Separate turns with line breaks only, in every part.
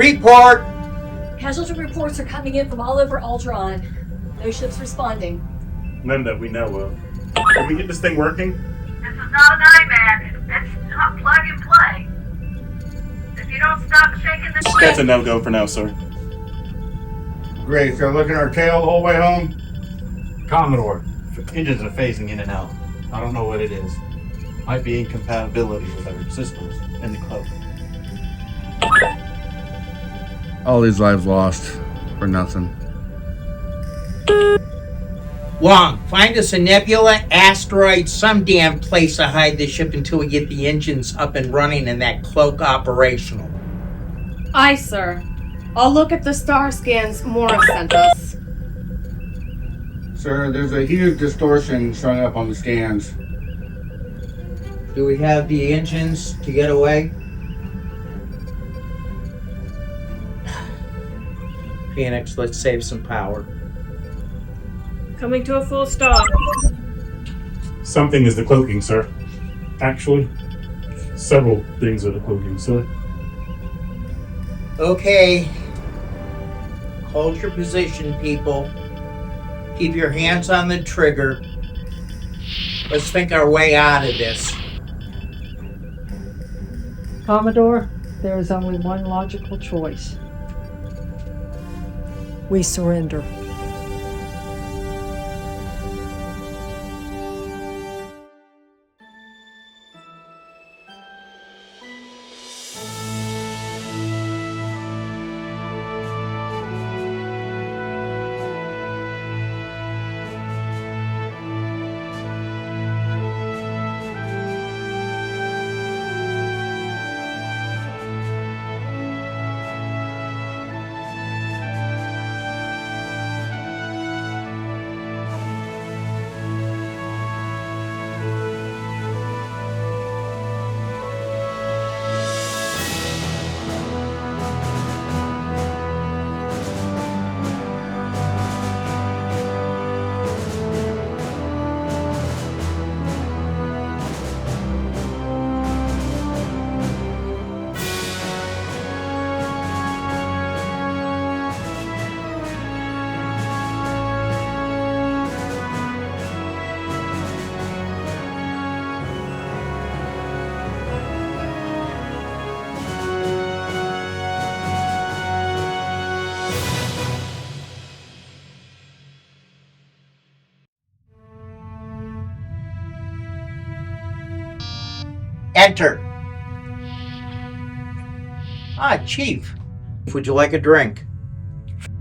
Report!
Casualty reports are coming in from all over Aldron. No ships responding.
None that we know of. Can we get this thing working?
This is not an IMAC. It's not plug and play. If you don't stop shaking this thing...
That's a no-go for now, sir.
Great, so looking our tail the whole way home?
Commodore, engines are phasing in and out. I don't know what it is. Might be incompatibility with our systems in the cloak.
All these lives lost for nothing.
Wong, find us a nebula, asteroid, some damn place to hide the ship until we get the engines up and running and that cloak operational.
Aye, sir. I'll look at the star scans Mora sent us.
Sir, there's a huge distortion showing up on the scans.
Do we have the engines to get away? Phoenix, let's save some power.
Coming to a full stop.
Something is the cloaking, sir. Actually, several things are the cloaking, sir.
Okay. Hold your position, people. Keep your hands on the trigger. Let's think our way out of this.
Commodore, there is only one logical choice. We surrender.
Enter. Chief. Would you like a drink?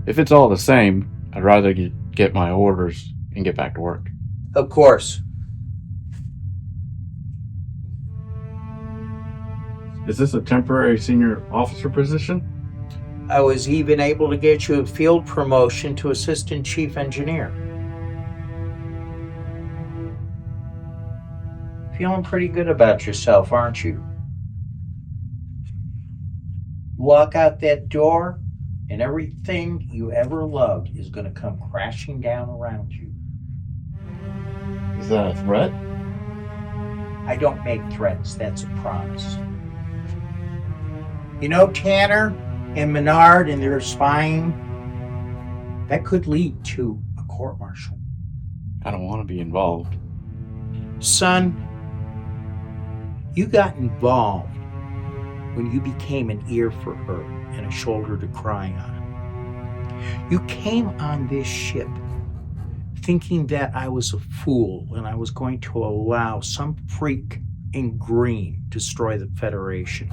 If it's all the same, I'd rather get my orders and get back to work.
Of course.
Is this a temporary senior officer position?
I was even able to get you a field promotion to assistant chief engineer. Feeling pretty good about yourself, aren't you? You walk out that door, and everything you ever loved is going to come crashing down around you.
Is that a threat?
I don't make threats, that's a promise. You know Tanner and Menard and their spying? That could lead to a court-martial.
I don't want to be involved.
Son, you got involved when you became an ear for her and a shoulder to cry on. You came on this ship thinking that I was a fool and I was going to allow some freak in green destroy the Federation.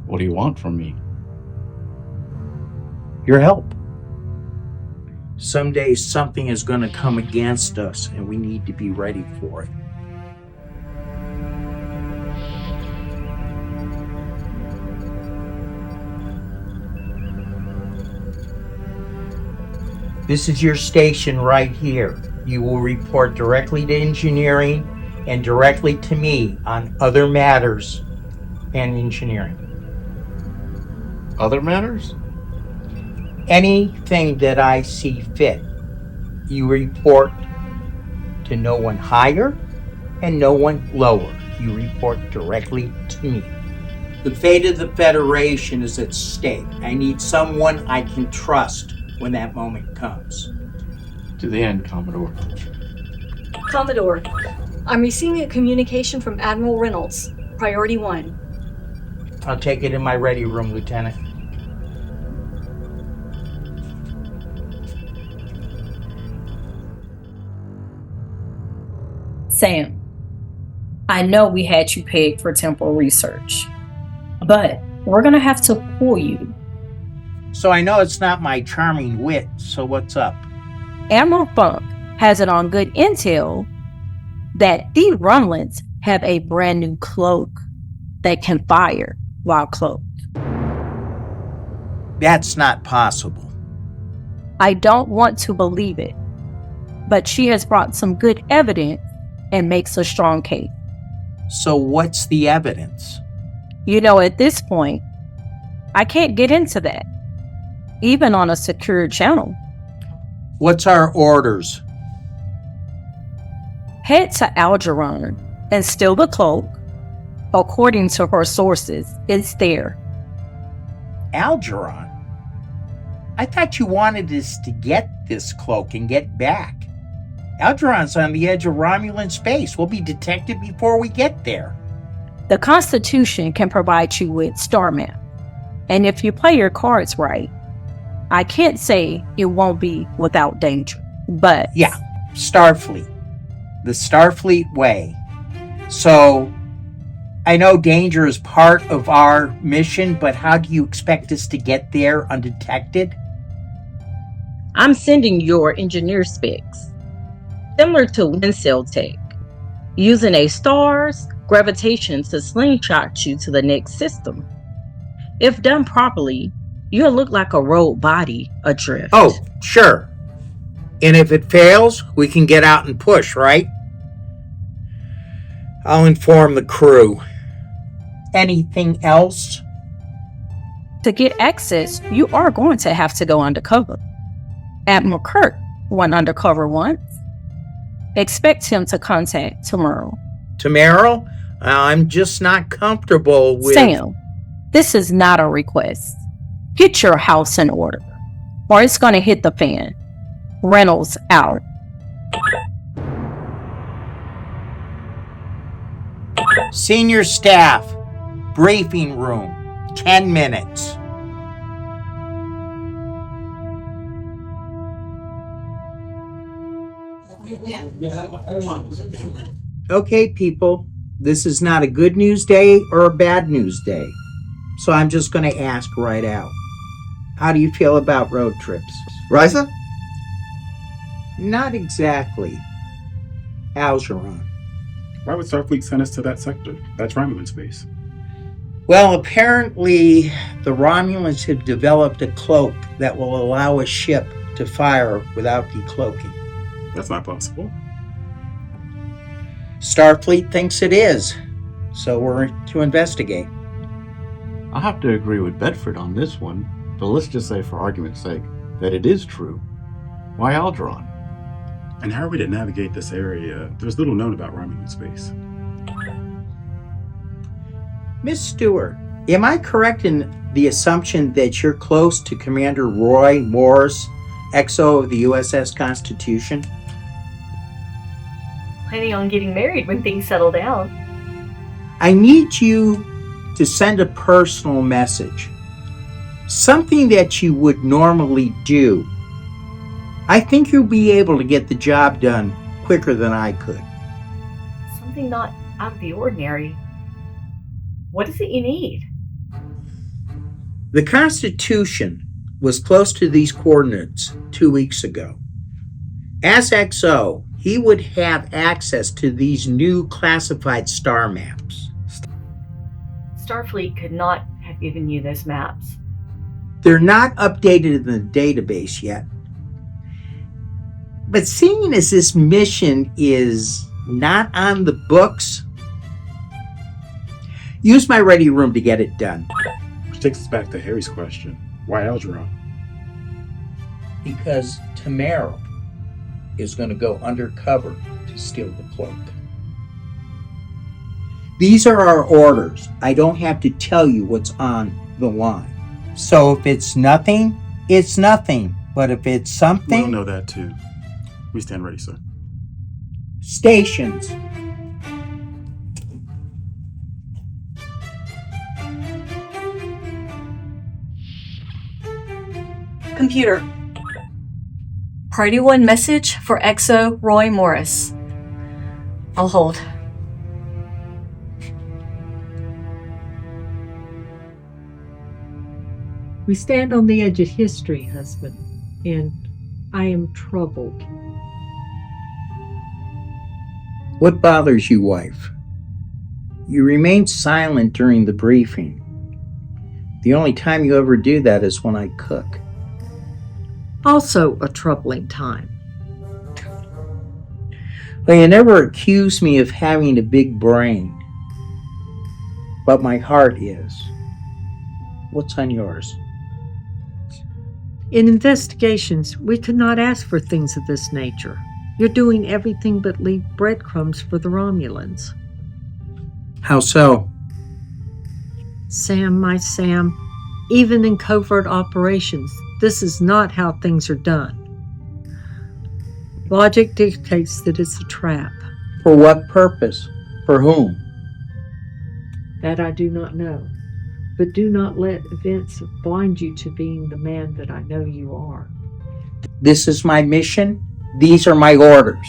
What do you want from me?
Your help. Someday something is going to come against us and we need to be ready for it. This is your station right here. You will report directly to engineering and directly to me on other matters and engineering.
Other matters?
Anything that I see fit, you report to no one higher and no one lower. You report directly to me. The fate of the Federation is at stake. I need someone I can trust when that moment comes.
To the end, Commodore.
Commodore, I'm receiving a communication from Admiral Reynolds. Priority 1.
I'll take it in my ready room, Lieutenant.
Sam, I know we had you pegged for temporal research, but we're gonna have to pull you.
So I know it's not my charming wit, so what's up?
Admiral Funk has it on good intel that the Romulans have a brand new cloak that can fire while cloaked.
That's not possible.
I don't want to believe it, but she has brought some good evidence and makes a strong case.
So what's the evidence?
You know, at this point, I can't get into that, even on a secure channel.
What's our orders?
Head to Algernon and steal the cloak. According to her sources, it's there.
Algernon? I thought you wanted us to get this cloak and get back. Algeron's on the edge of Romulan space. We'll be detected before we get there.
The Constitution can provide you with star map. And if you play your cards right, I can't say it won't be without danger, but...
Yeah, Starfleet. The Starfleet way. So, I know danger is part of our mission, but how do you expect us to get there undetected?
I'm sending your engineer specs, similar to Wincell tech, using a star's gravitation to slingshot you to the next system. If done properly, you'll look like a rogue body adrift.
Oh, sure. And if it fails, we can get out and push, right? I'll inform the crew. Anything else?
To get access, you are going to have to go undercover. Admiral Kirk went undercover once. Expect him to contact tomorrow.
Tomorrow? I'm just not comfortable with...
Sam, this is not a request. Get your house in order, or it's going to hit the fan. Reynolds out.
Senior staff, briefing room, 10 minutes. Okay, people, this is not a good news day or a bad news day, so I'm just going to ask right out. How do you feel about road trips?
Risa?
Not exactly. Algernon.
Why would Starfleet send us to that sector? That's Romulan space.
Well, apparently the Romulans have developed a cloak that will allow a ship to fire without decloaking.
That's not possible.
Starfleet thinks it is, so we're to investigate.
I'll have to agree with Bedford on this one, but let's just say for argument's sake that it is true. Why Algernon?
And how are we to navigate this area? There's little known about Romulan space.
Miss Stewart, am I correct in the assumption that you're close to Commander Roy Morse, XO of the USS Constitution?
Planning on getting married when things settle down.
I need you to send a personal message. Something that you would normally do. I think you'll be able to get the job done quicker than I could.
Something not out of the ordinary. What is it you need?
The Constitution was close to these coordinates 2 weeks ago. As XO, he would have access to these new classified star maps.
Starfleet could not have given you those maps.
They're not updated in the database yet. But seeing as this mission is not on the books, use my ready room to get it done.
Which takes us back to Harry's question. Why Algernon?
Because Tamara is going to go undercover to steal the cloak. These are our orders. I don't have to tell you what's on the line. So if it's nothing, it's nothing. But if it's something...
We'll know that too. We stand ready, sir.
Stations.
Computer. Priority 1 message for Exo Roy Morris. I'll hold.
We stand on the edge of history, husband, and I am troubled.
What bothers you, wife? You remain silent during the briefing. The only time you ever do that is when I cook.
Also a troubling time.
Well, you never accuse me of having a big brain. But my heart is. What's on yours?
In investigations, we could not ask for things of this nature. You're doing everything but leave breadcrumbs for the Romulans.
How so?
Sam, my Sam, even in covert operations, this is not how things are done. Logic dictates that it's a trap.
For what purpose? For whom?
That I do not know. But do not let events blind you to being the man that I know you are.
This is my mission. These are my orders.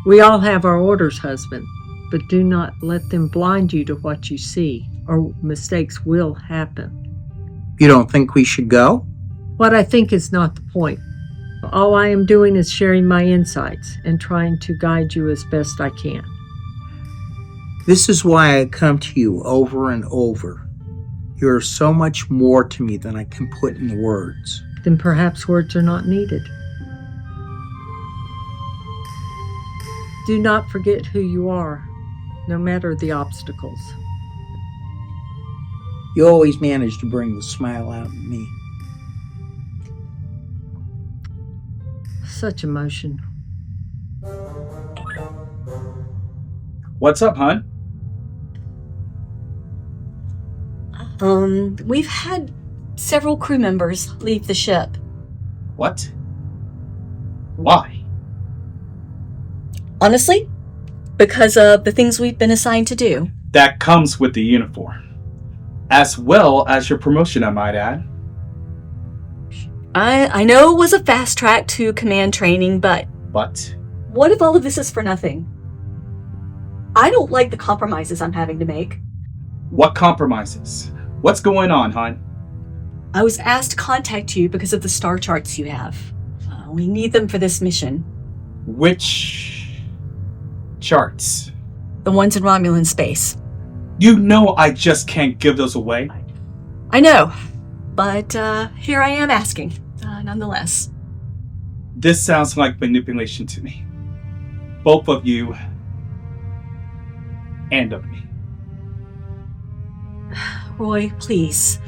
We all have our orders, husband, but do not let them blind you to what you see, or mistakes will happen.
You don't think we should go?
What I think is not the point. All I am doing is sharing my insights and trying to guide you as best I can.
This is why I come to you over and over. You are so much more to me than I can put in words.
Then perhaps words are not needed. Do not forget who you are, no matter the obstacles.
You always manage to bring the smile out in me.
Such emotion.
What's up, hon?
We've had several crew members leave the ship.
What? Why?
Honestly, because of the things we've been assigned to do.
That comes with the uniform. As well as your promotion, I might add.
I know it was a fast track to command training, but...
But?
What if all of this is for nothing? I don't like the compromises I'm having to make.
What compromises? What's going on, hon?
I was asked to contact you because of the star charts you have. We need them for this mission.
Which charts?
The ones in Romulan space.
You know I just can't give those away.
I know, but here I am asking, nonetheless.
This sounds like manipulation to me. Both of you and of me.
Roy, please.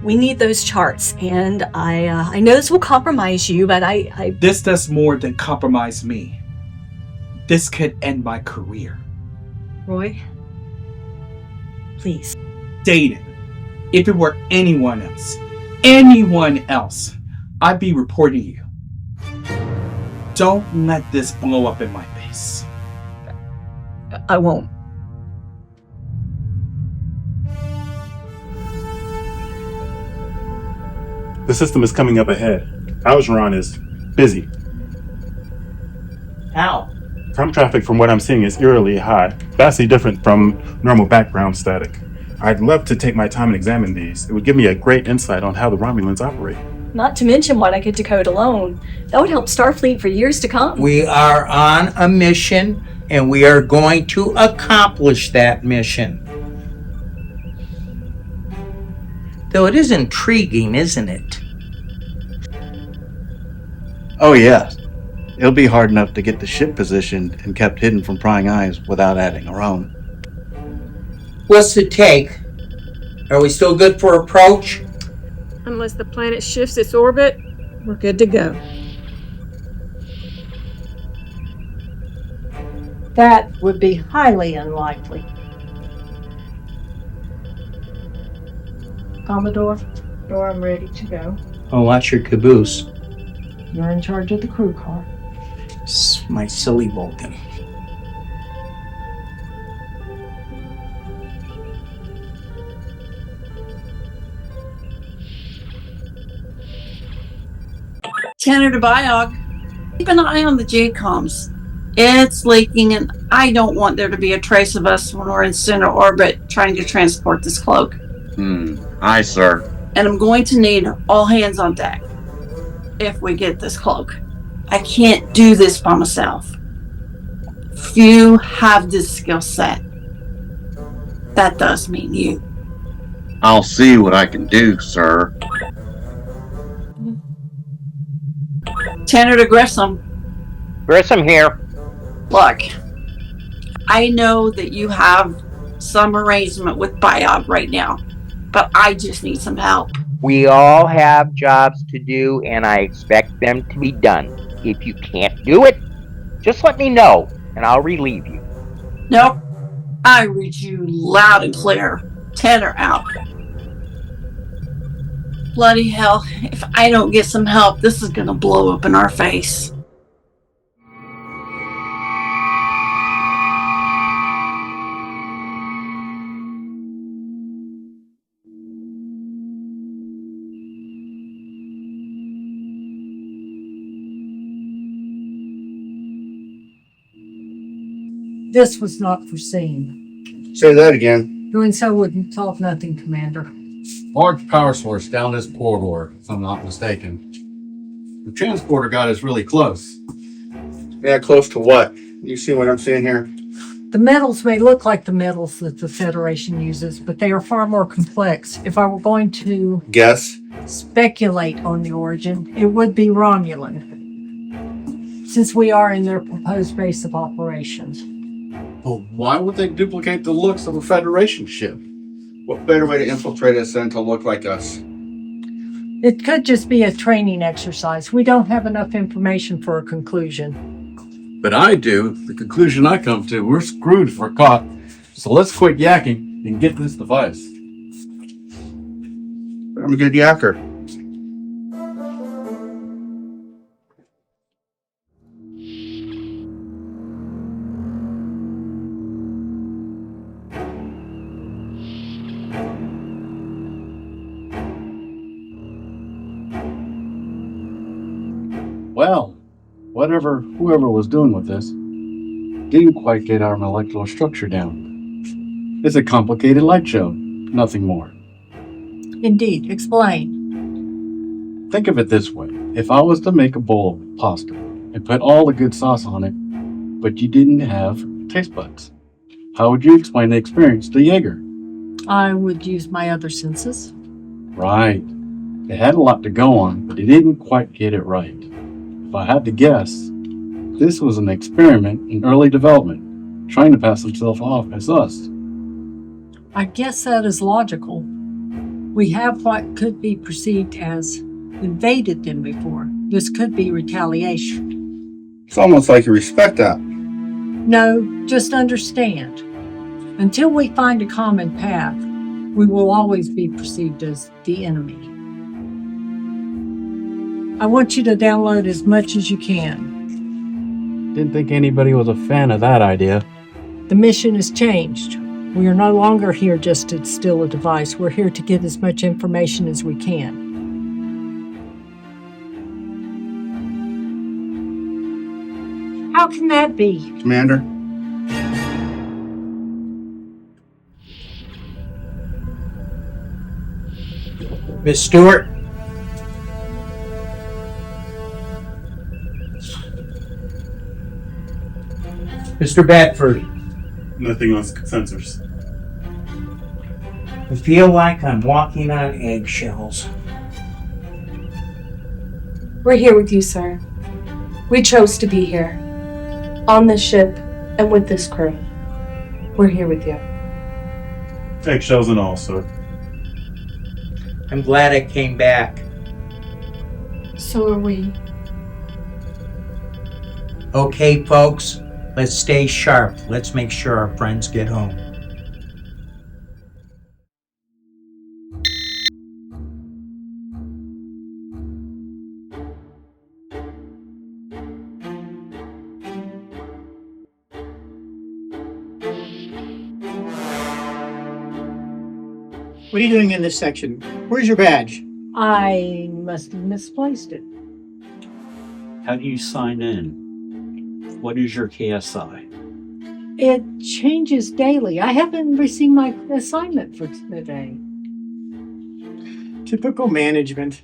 We need those charts, and I know this will compromise you, but I...
This does more than compromise me. This could end my career.
Roy, please.
Dated. If it were anyone else, I'd be reporting you. Don't let this blow up in my face.
I won't.
The system is coming up ahead. Algeron is busy.
How?
Com traffic from what I'm seeing is eerily high, vastly different from normal background static. I'd love to take my time and examine these. It would give me a great insight on how the Romulans operate.
Not to mention what I could decode alone. That would help Starfleet for years to come.
We are on a mission, and we are going to accomplish that mission. Though it is intriguing, isn't it?
Oh yeah. It'll be hard enough to get the ship positioned and kept hidden from prying eyes without adding our own.
What's the take? Are we still good for approach?
Unless the planet shifts its orbit, we're good to go.
That would be highly unlikely. Commodore, I'm ready to go.
Oh, that's your caboose.
You're in charge of the crew car.
It's my silly Vulcan.
Senator Biog, keep an eye on the JCOMs. It's leaking, and I don't want there to be a trace of us when we're in center orbit trying to transport this cloak.
Aye, sir.
And I'm going to need all hands on deck if we get this cloak. I can't do this by myself. Few have this skill set. That does mean you.
I'll see what I can do, sir.
Senator Grissom.
Grissom here.
Look, I know that you have some arrangement with Biog right now, but I just need some help.
We all have jobs to do, and I expect them to be done. If you can't do it, just let me know, and I'll relieve you.
Nope. I read you loud and clear. Tenor out. Bloody hell, if I don't get some help, this is gonna blow up in our face.
This was not foreseen.
Say that again.
Doing so would solve nothing, Commander.
Large power source down this corridor, if I'm not mistaken. The transporter got us really close.
Yeah, close to what? You see what I'm seeing here?
The metals may look like the metals that the Federation uses, but they are far more complex. If I were going to
Guess.
speculate on the origin, it would be Romulan, since we are in their proposed base of operations.
Well, why would they duplicate the looks of a Federation ship?
What better way to infiltrate us than to look like us?
It could just be a training exercise. We don't have enough information for a conclusion.
But I do. The conclusion I come to, we're screwed if we're caught. So let's quit yakking and get this device.
I'm a good yakker.
Well, whoever was doing with this didn't quite get our molecular structure down. It's a complicated light show, nothing more.
Indeed. Explain.
Think of it this way. If I was to make a bowl of pasta and put all the good sauce on it, but you didn't have taste buds, how would you explain the experience to Yeager?
I would use my other senses.
Right. It had a lot to go on, but it didn't quite get it right. If I had to guess, this was an experiment in early development, trying to pass himself off as us.
I guess that is logical. We have what could be perceived as invaded them before. This could be retaliation.
It's almost like you respect that.
No, just understand. Until we find a common path, we will always be perceived as the enemy. I want you to download as much as you can.
Didn't think anybody was a fan of that idea.
The mission has changed. We are no longer here just to steal a device. We're here to get as much information as we can. How can that be?
Commander?
Miss Stewart? Mr. Bedford,
Nothing on sensors.
I feel like I'm walking on eggshells.
We're here with you, sir. We chose to be here. On this ship and with this crew. We're here with you.
Eggshells and all, sir.
I'm glad I came back.
So are we.
Okay, folks, Let's stay sharp. Let's make sure our friends get home.
What are you doing in this section? Where's your badge?
I must have misplaced it.
How do you sign in? What is your KSI?
It changes daily. I haven't received my assignment for today.
Typical management.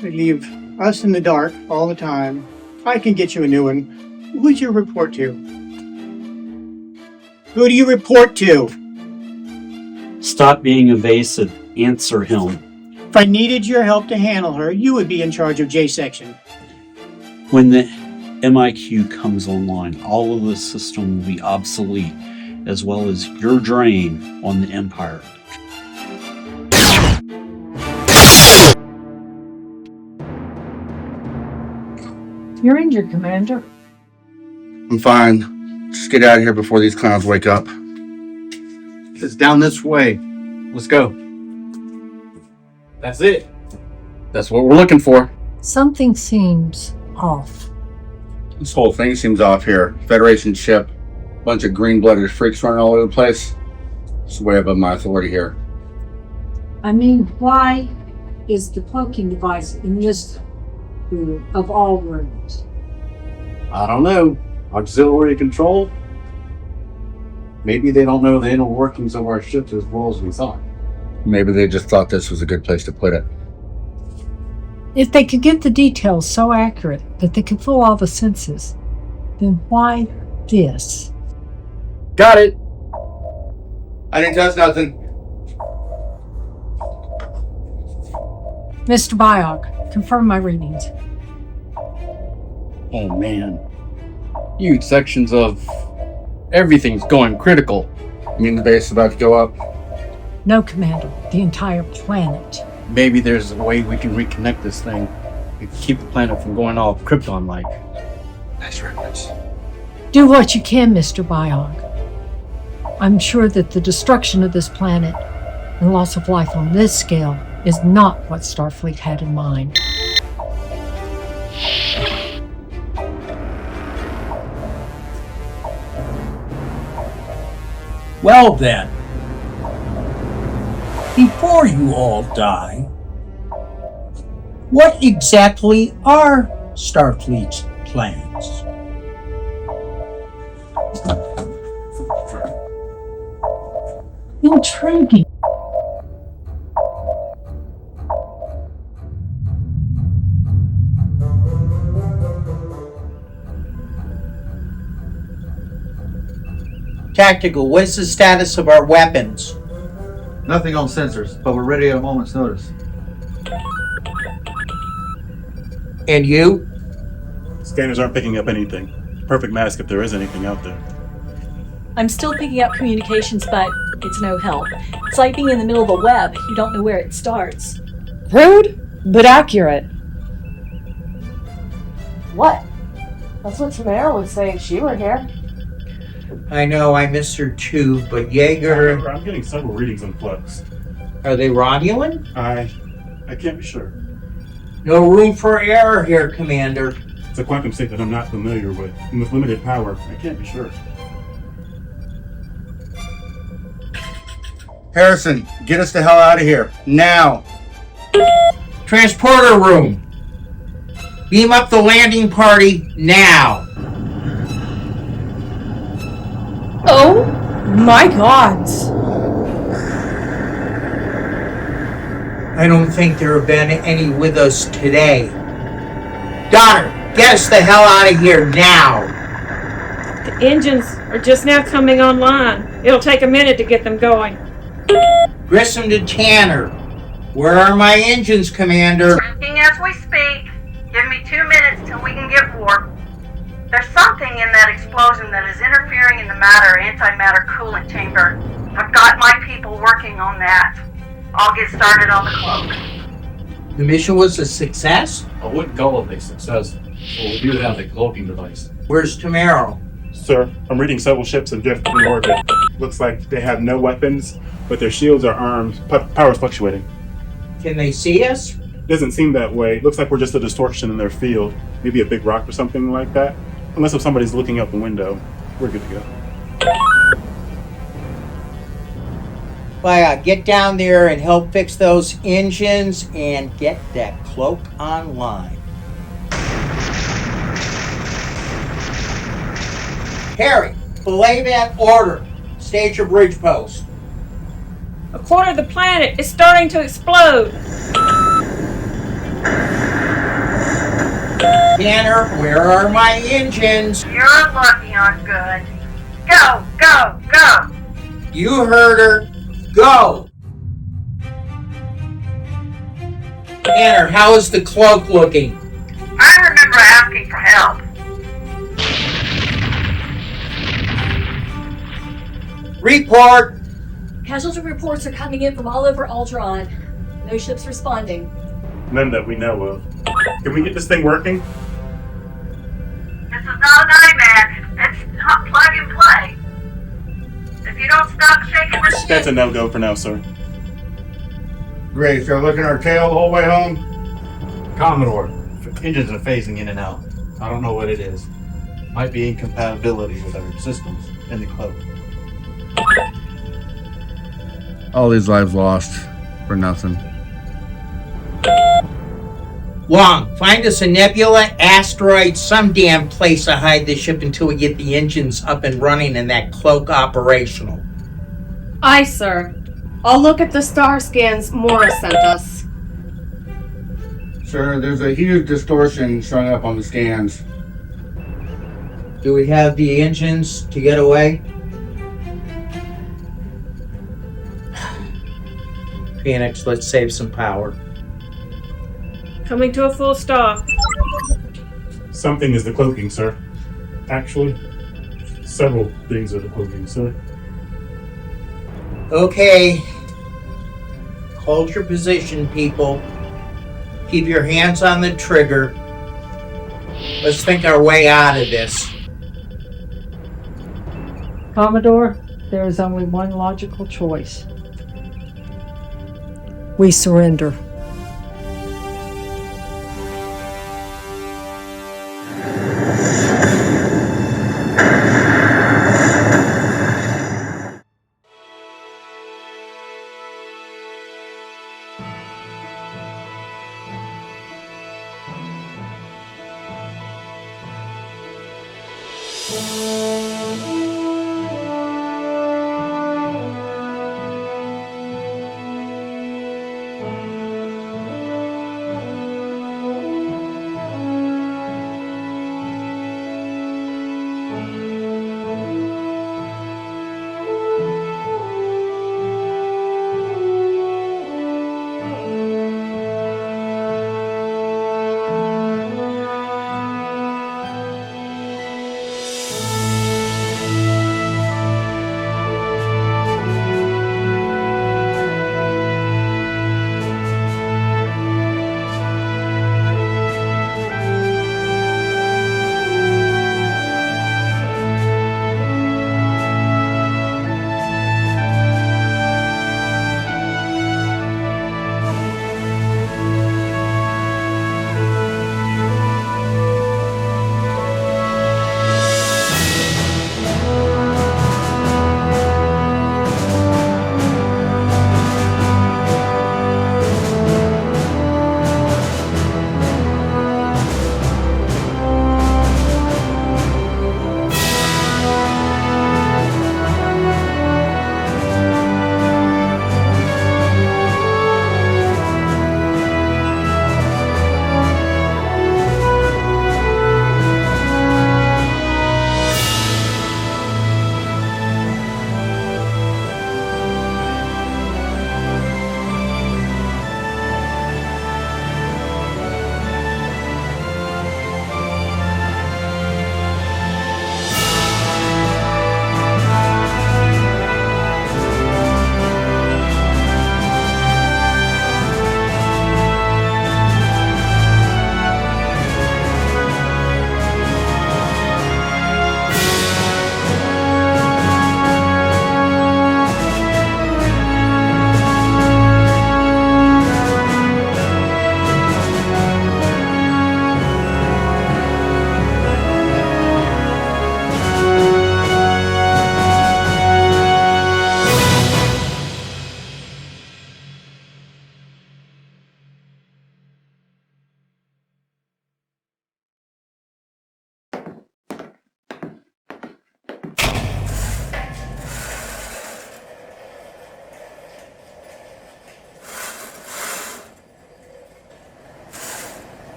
They leave us in the dark all the time. I can get you a new one. Who do you report to? Who do you report to?
Stop being evasive. Answer him.
If I needed your help to handle her, you would be in charge of J section.
When the MIQ comes online, all of the system will be obsolete, as well as your drain on the Empire.
You're injured, Commander.
I'm fine. Just get out of here before these clowns wake up.
It's down this way. Let's go. That's it. That's what we're looking for.
Something seems off.
This whole thing seems off here. Federation ship. Bunch of green-blooded freaks running all over the place. It's way above my authority here.
I mean, why is the cloaking device in this room of all rooms?
I don't know. Auxiliary control? Maybe they don't know the inner workings of our ship as well as we thought.
Maybe they just thought this was a good place to put it.
If they could get the details so accurate that they could fool all the senses, then why this?
Got it.
I didn't touch nothing.
Mr. Biog, confirm my readings.
Oh man. Huge sections of everything's going critical.
You mean the base is about to go up?
No, Commander. The entire planet.
Maybe there's a way we can reconnect this thing. We can keep the planet from going all Krypton-like.
Nice reference.
Do what you can, Mr. Biog. I'm sure that the destruction of this planet and loss of life on this scale is not what Starfleet had in mind.
Well then, before you all die, what exactly are Starfleet's plans?
Intriguing.
Tactical, what's the status of our weapons?
Nothing on sensors, but we're ready at a moment's notice.
And you?
Scanners aren't picking up anything. Perfect mask if there is anything out there.
I'm still picking up communications, but it's no help. It's like being in the middle of a web. You don't know where it starts.
Rude, but accurate. What? That's what Tamara would say if she were here.
I know, I miss her too, but Yeager...
I'm getting several readings on Flux.
Are they Romulan?
I can't be sure.
No room for error here, Commander.
It's a quantum state that I'm not familiar with, and with limited power, I can't be sure.
Harrison, get us the hell out of here. Now!
Transporter room! Beam up the landing party now!
Oh my gods!
I don't think there have been any with us today. Donner, get us the hell out of here now!
The engines are just now coming online. It'll take a minute to get them going.
Grissom to Tanner. Where are my engines, Commander?
Working as we speak. Give me 2 minutes till we can get warp. There's something in that explosion that is interfering in the matter-antimatter coolant chamber. I've got my people working on that. I'll get started on the cloak.
The mission was a success?
I wouldn't call it a success, but we do have the cloaking device.
Where's Tamara?
Sir, I'm reading several ships adrift in orbit. Looks like they have no weapons, but their shields are armed. Power's fluctuating.
Can they see us?
Doesn't seem that way. Looks like we're just a distortion in their field. Maybe a big rock or something like that. Unless if somebody's looking out the window, we're good to go.
Well, get down there and help fix those engines and get that cloak online. Harry, belay that order. Stage your bridge post.
A quarter of the planet is starting to explode.
Tanner, where are my engines?
You're lucky I'm good. Go, go, go!
You heard her. Go! Tanner, how is the cloak looking?
I remember asking for help.
Report!
Casualty reports are coming in from all over Aldron. No ships responding.
None that we know of. Can we get this thing working?
This is not an iMac. It's not plug and play. If you don't stop shaking the ship...
That's a no-go for now, sir.
Great, so looking our tail the whole way home?
Commodore, engines are phasing in and out. I don't know what it is. Might be incompatibility with our systems in the cloak.
All these lives lost for nothing.
Long, find us a nebula, asteroid, some damn place to hide the ship until we get the engines up and running and that cloak operational.
Aye, sir. I'll look at the star scans Morris sent us.
Sir, there's a huge distortion showing up on the scans.
Do we have the engines to get away? Phoenix, let's save some power.
Coming to a full stop.
Something is the cloaking, sir. Actually, several things are the cloaking, sir.
Okay. Hold your position, people. Keep your hands on the trigger. Let's think our way out of this.
Commodore, there is only one logical choice. We surrender.